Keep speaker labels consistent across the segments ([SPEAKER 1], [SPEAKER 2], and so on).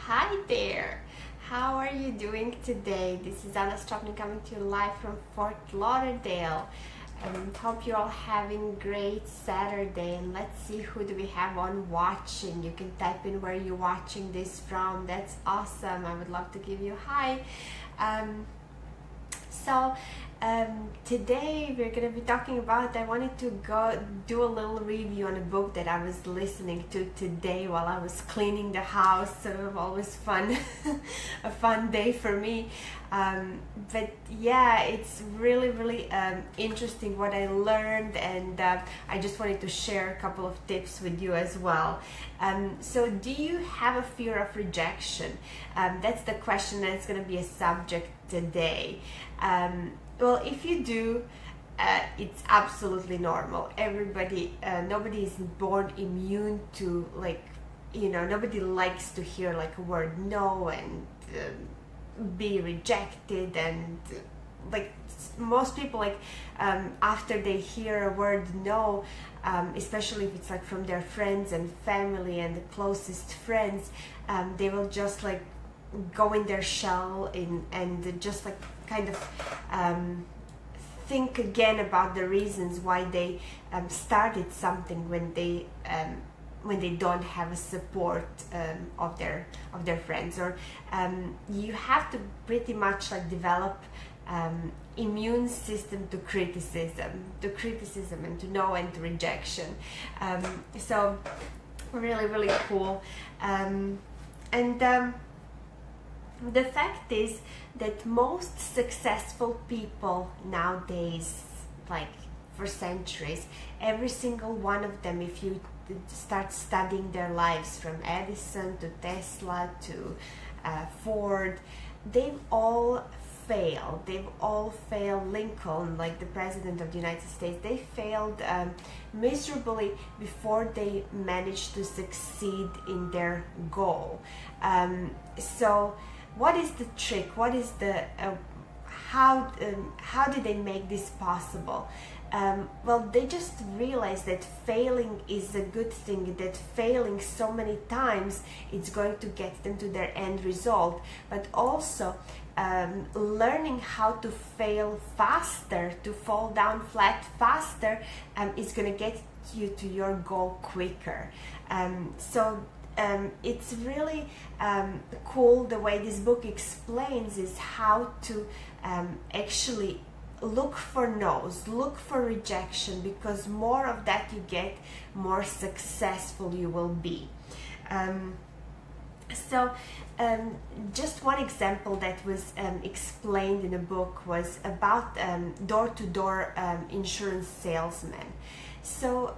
[SPEAKER 1] Hi there! How are you doing today? This is Anna Stropnik coming to you live from Fort Lauderdale. Hope you're all having a great Saturday, and let's see who do we have on watching. You can type in where you're watching this from. That's awesome. I would love to give you a hi. Today we're going to be talking about, I wanted to go do a little review on a book that I was listening to today while I was cleaning the house. So always fun, a fun day for me. But yeah, it's really interesting what I learned, and I just wanted to share a couple of tips with you as well. So do you have a fear of rejection? That's the question that's going to be a subject today. Well, if you do, it's absolutely normal. Nobody is born immune to, nobody likes to hear like a word no and be rejected, and most people after they hear a word no, especially if it's like from their friends and family and the closest friends, they will just go in their shell and just kind of think again about the reasons why they started something when they don't have a support of their friends, or you have to pretty much develop immune system to criticism and to no and to rejection. So really cool. The fact is that most successful people nowadays, for centuries, every single one of them, if you start studying their lives from Edison to Tesla to Ford, they've all failed. Lincoln, the president of the United States, they failed miserably before they managed to succeed in their goal. So what is the trick? What is the how did they make this possible? Well, they just realized that failing is a good thing, that failing so many times it's going to get them to their end result, but also learning how to fail faster, to fall down flat faster, is going to get you to your goal quicker. It's really cool the way this book explains is how to actually look for no's, look for rejection, because more of that you get, more successful you will be. Just one example that was explained in the book was about door-to-door insurance salesmen. So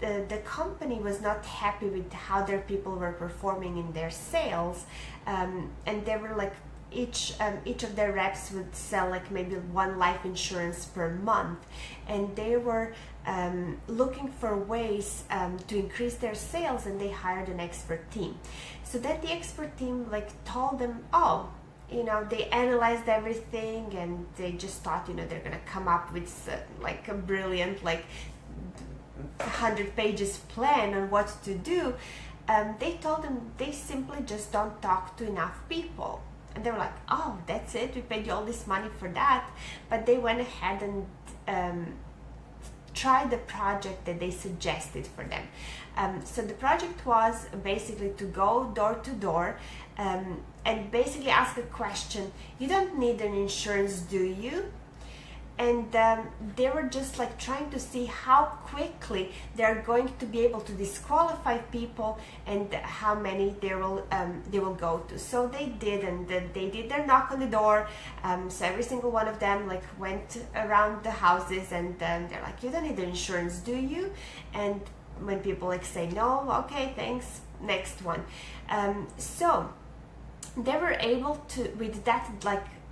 [SPEAKER 1] the company was not happy with how their people were performing in their sales, and they were each of their reps would sell maybe one life insurance per month, and they were looking for ways to increase their sales, and they hired an expert team. So that the expert team told them, they analyzed everything, and they just thought they're gonna come up with a brilliant 100 pages plan on what to do. They told them they simply just don't talk to enough people. And they were like, oh, that's it, we paid you all this money for that. But they went ahead and tried the project that they suggested for them. So the project was basically to go door to door and basically ask a question: you don't need an insurance, do you? And they were just trying to see how quickly they're going to be able to disqualify people and how many they will go to. So they did, and they did their knock on the door. So every single one of them went around the houses, and they're like, you don't need the insurance, do you? And when people say no, okay, thanks, next one. So they were able to, with that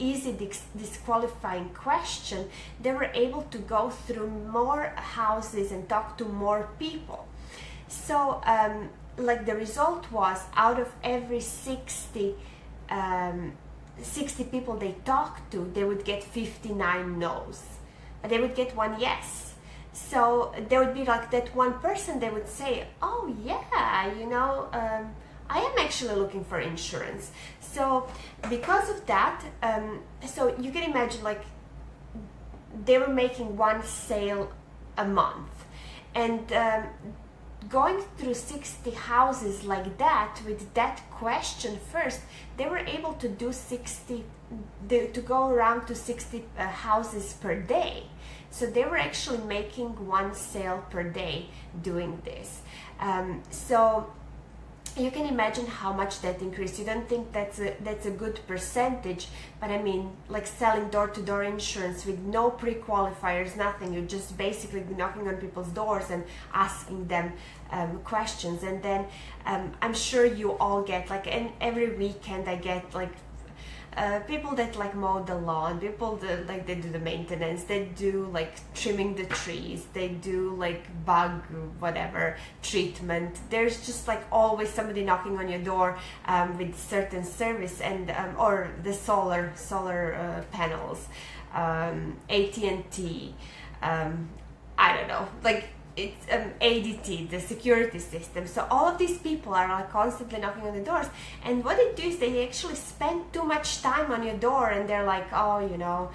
[SPEAKER 1] easy disqualifying question, they were able to go through more houses and talk to more people. So the result was, out of every 60 people they talked to, they would get 59 no's, but they would get one yes. So there would be that one person, they would say, oh yeah, I am actually looking for insurance. So because of that, so you can imagine like they were making one sale a month, and going through 60 houses like that with that question first, they were able to do to go around to 60 houses per day. So they were actually making one sale per day doing this. So you can imagine how much that increased. You don't think that's a good percentage, but I mean, like selling door-to-door insurance with no pre-qualifiers, nothing. You're just basically knocking on people's doors and asking them questions. And then I'm sure you all get like, and every weekend I get like people that like mow the lawn, people that like they do the maintenance, they do like trimming the trees, they do like bug whatever treatment. There's just like always somebody knocking on your door with certain service, and or the solar panels, AT&T, I don't know, like it's ADT, the security system. So all of these people are like constantly knocking on the doors, and what they do is they actually spend too much time on your door, and they're like, oh, you know,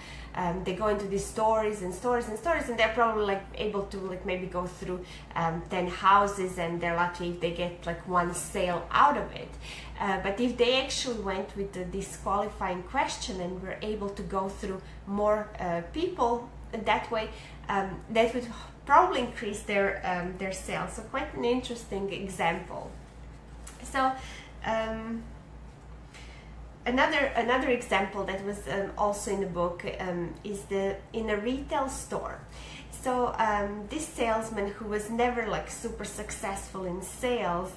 [SPEAKER 1] they go into these stories and stories and stories, and they're probably like able to like maybe go through 10 houses, and they're lucky if they get like one sale out of it. But if they actually went with the disqualifying question and were able to go through more people that way, that would probably increase their sales. So quite an interesting example. So another example that was also in the book is in a retail store. So this salesman, who was never like super successful in sales,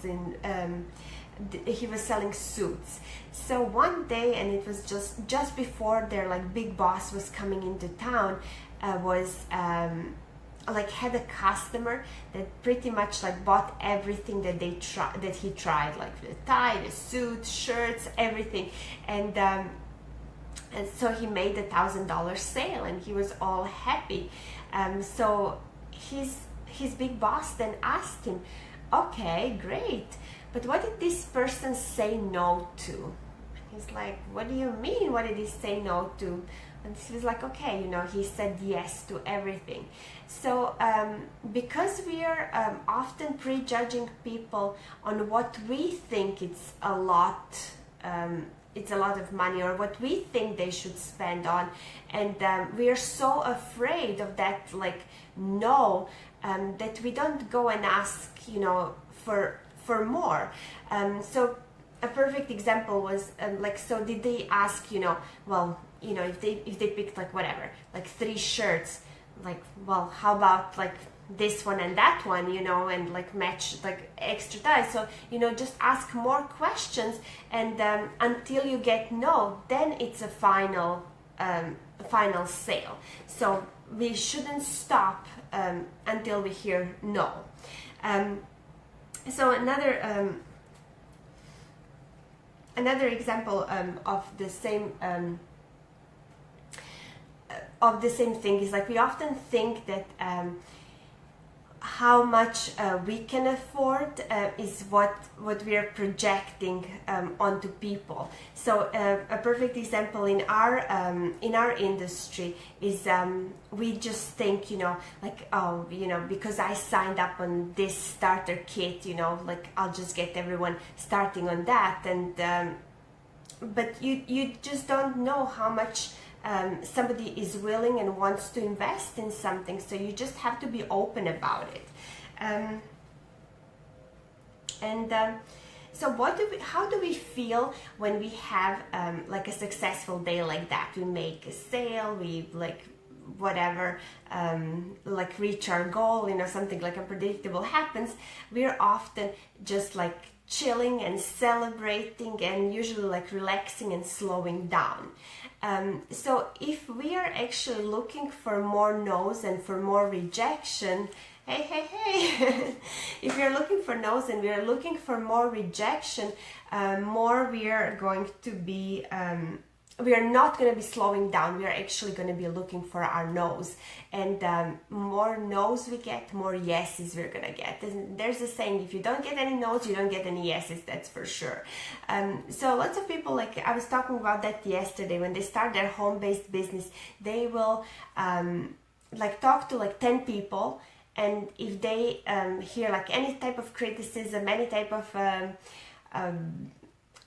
[SPEAKER 1] he was selling suits. So one day, and it was just before their like big boss was coming into town, like had a customer that pretty much like bought everything that he tried, like the tie, the suit, shirts, everything, and so he made $1,000 sale, and he was all happy. So his big boss then asked him, okay, great, but what did this person say no to? He's like, what do you mean, what did he say no to? And he was like, okay, you know, he said yes to everything. So because we are often prejudging people on what we think it's a lot of money, or what we think they should spend on, and we are so afraid of that like no, that we don't go and ask, you know, for more. So a perfect example was like, so did they ask, you know, well, you know, if they picked like whatever, like 3 shirts, like, well, how about like this one and that one, you know, and like match like extra ties. So, you know, just ask more questions, and until you get no, then it's a final sale. So we shouldn't stop until we hear no. So another example of the same thing is like, we often think that how much we can afford is what we are projecting onto people. So a perfect example in our industry is we just think, you know, like, oh, you know, because I signed up on this starter kit, you know, like I'll just get everyone starting on that, and but you just don't know how much somebody is willing and wants to invest in something. So you just have to be open about it. So how do we feel when we have like a successful day like that? We make a sale, we like whatever, like reach our goal, you know, something like unpredictable happens. We're often just like chilling and celebrating, and usually like relaxing and slowing down. So if we are actually looking for more no's and for more rejection, hey, if we are looking for no's and we are looking for more rejection, more we are going to be we are not going to be slowing down. We are actually going to be looking for our no's, and more no's we get, more yeses we're going to get. And there's a saying, if you don't get any no's, you don't get any yeses, that's for sure. So lots of people, like I was talking about that yesterday, when they start their home-based business, they will like talk to like 10 people, and if they hear like any type of criticism, any type of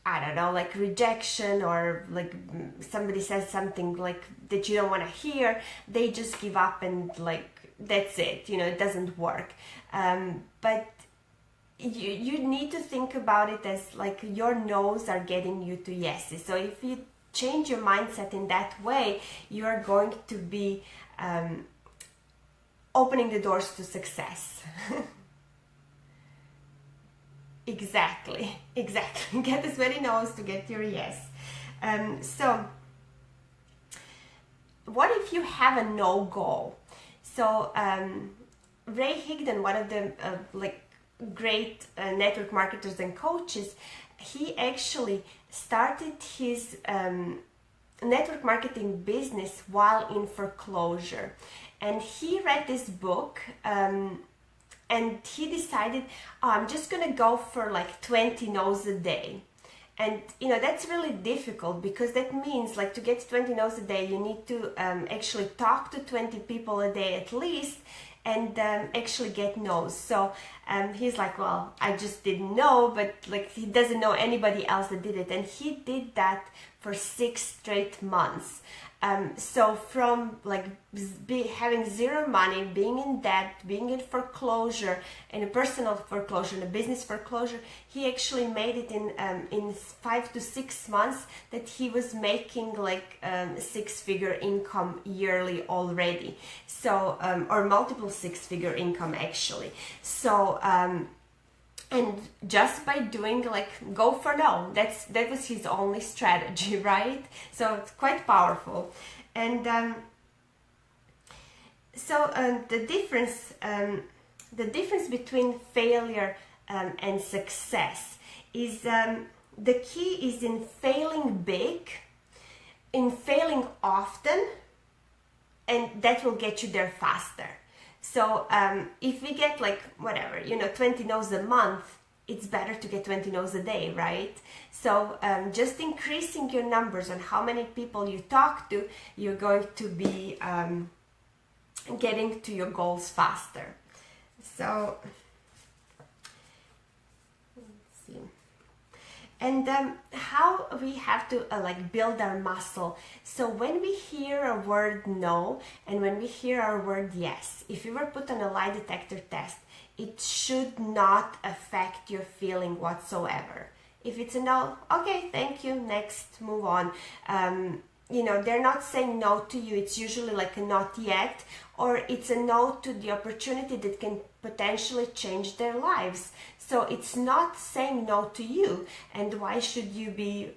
[SPEAKER 1] I don't know, like rejection, or like somebody says something like that you don't want to hear, they just give up and like that's it, you know, it doesn't work. But you need to think about it as like your no's are getting you to yeses. So if you change your mindset in that way, you are going to be opening the doors to success. Exactly. Get as many no's to get your yes. So what if you have a no goal? So Ray Higdon, one of the like great network marketers and coaches, he actually started his network marketing business while in foreclosure, and he read this book. And he decided, oh, I'm just gonna go for like 20 no's a day. And you know, that's really difficult, because that means like to get 20 no's a day, you need to actually talk to 20 people a day at least, and actually get no's. So he's like, well, I just didn't know, but like he doesn't know anybody else that did it. And he did that for 6 straight months. So from like having zero money, being in debt, being in foreclosure, in a personal foreclosure, in a business foreclosure, he actually made it in 5 to 6 months that he was making like 6-figure income yearly already. So or multiple 6-figure income actually. So and just by doing like go for no, that was his only strategy, right? So it's quite powerful. And the difference between failure and success is the key is in failing big, in failing often, and that will get you there faster. So if we get like whatever, you know, 20 no's a month, it's better to get 20 no's a day, right? So just increasing your numbers on how many people you talk to, you're going to be getting to your goals faster. So let's see. And how we have to like build our muscle. So when we hear a word no, and when we hear our word yes, if you were put on a lie detector test, it should not affect your feeling whatsoever. If it's a no, okay, thank you, next, move on. You know, they're not saying no to you. It's usually like a not yet, or it's a no to the opportunity that can potentially change their lives. So it's not saying no to you, and why should you be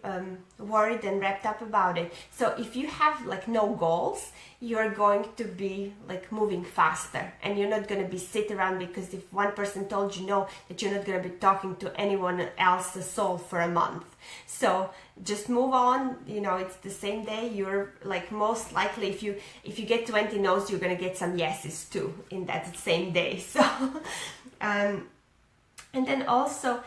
[SPEAKER 1] worried and wrapped up about it? So if you have like no goals, you're going to be like moving faster, and you're not going to be sit around, because if one person told you no, that you're not going to be talking to anyone else's soul for a month. So just move on. You know, it's the same day. You're like most likely, if you get 20 no's, you're going to get some yeses too in that same day. So and then also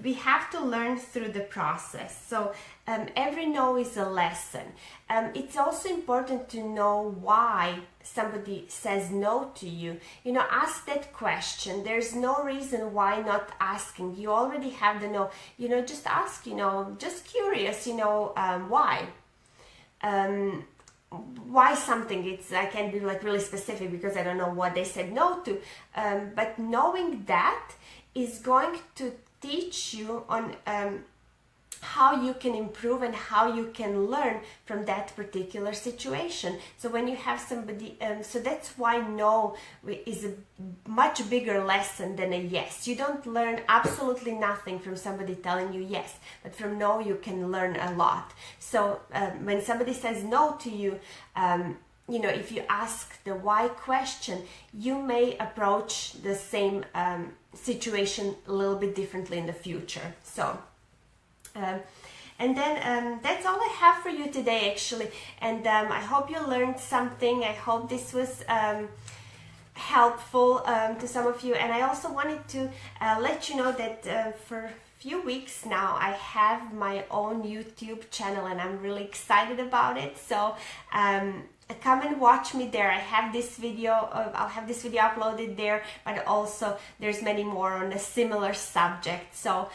[SPEAKER 1] we have to learn through the process. So every no is a lesson. It's also important to know why somebody says no to you. You know, ask that question. There's no reason why not asking. You already have the no. You know, just ask, you know, just curious, you know, why. Why something. I can't be like really specific because I don't know what they said no to, but knowing that is going to teach you on how you can improve and how you can learn from that particular situation. So when you have somebody, so that's why no is a much bigger lesson than a yes. You don't learn absolutely nothing from somebody telling you yes, but from no you can learn a lot. So when somebody says no to you, you know, if you ask the why question, you may approach the same situation a little bit differently in the future. So And then that's all I have for you today, actually. And I hope you learned something. I hope this was helpful to some of you. And I also wanted to let you know that for few weeks now I have my own YouTube channel, and I'm really excited about it. So come and watch me there. I have this video, I'll have this video uploaded there, but also there's many more on a similar subject. So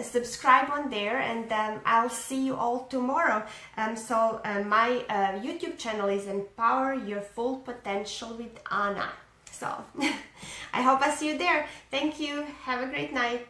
[SPEAKER 1] subscribe on there, and I'll see you all tomorrow. My YouTube channel is Empower Your Full Potential with Anna. So I hope I see you there. Thank you. Have a great night.